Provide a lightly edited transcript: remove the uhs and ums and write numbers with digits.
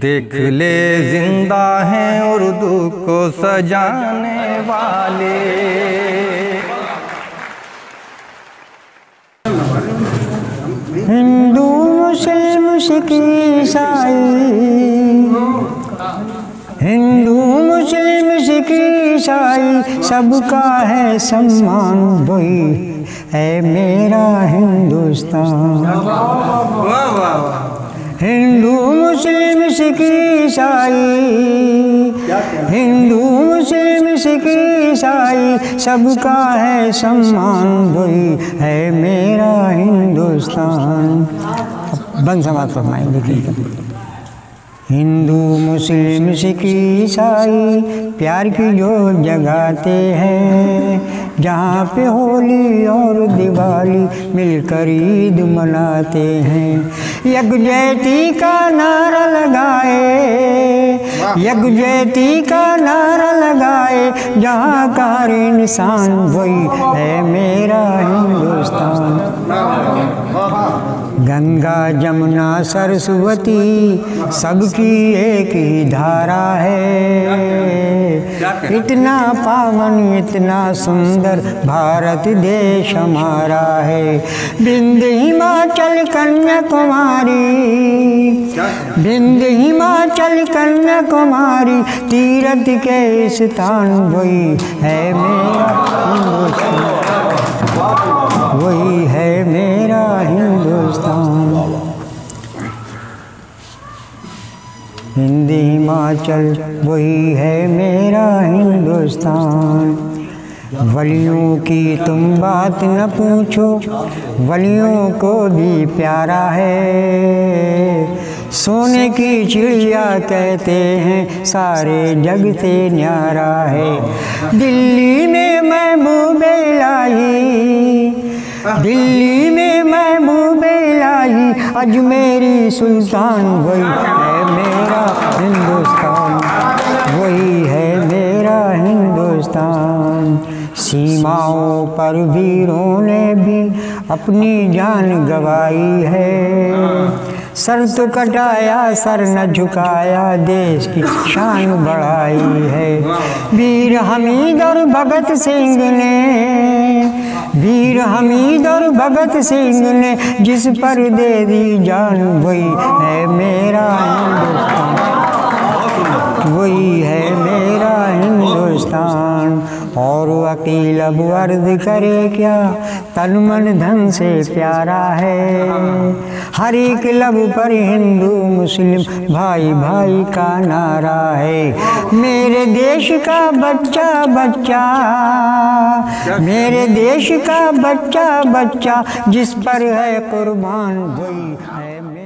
देख ले जिंदा हैं उर्दू को सजाने वाले। हिंदू मुस्लिम सिख ईसाई, हिंदू मुस्लिम सिख ईसाई सबका है सम्मान, वही है मेरा हिंदुस्तान। हिंदू मुस्लिम सिख ईसाई, हिंदू मुस्लिम सिख ईसाई सबका है सम्मान, वही है मेरा हिंदुस्तान। बंद समाप्त फरमाएंगे। हिंदू मुस्लिम सिख ईसाई प्यार की जो जगाते हैं, जहाँ पे होली और दिवाली मिलकर ईद मनाते हैं। यकजहती का नारा लगाए, यकजहती का नारा लगाए, जहाँ का हर इंसान, वही है मेरा हिंदुस्तान। गंगा जमुना सरस्वती सबकी एक ही धारा है, इतना पावन इतना सुंदर भारत देश हमारा है। विंध्य हिमाचल कन्याकुमारी, विंध्य हिमाचल कन्याकुमारी तीर्थ के स्थान, वही है मेरा हिंदुस्तान, वही है मेरा हिंदुस्तान। हिंदी हिमाचल वही है मेरा हिंदुस्तान। वलियों की तुम बात न पूछो, वलियों को भी प्यारा है। सोने की चिड़िया कहते हैं, सारे जग से न्यारा है। दिल्ली में महबूबे इलाही, दिल्ली में महबूबे इलाही, अजमेरी सुल्तान, वही है मेरा हिंदुस्तान, वही है मेरा हिंदुस्तान। सीमाओं पर वीरों ने भी अपनी जान गंवाई है। सर तो कटाया सर न झुकाया, देश की शान बढ़ाई है। वीर हमीद और भगत सिंह ने, वीर हमीद और भगत सिंह ने जिस पर दे दी जान, वही है मेरा हिंदुस्तान, वही है मेरा हिंदुस्तान। और वकील अब अर्ज करे क्या, तन मन धन से प्यारा है। हर एक लब पर हिंदू मुस्लिम भाई भाई का नारा है। मेरे देश का बच्चा बच्चा, मेरे देश का बच्चा बच्चा जिस पर है कुर्बान, वही है।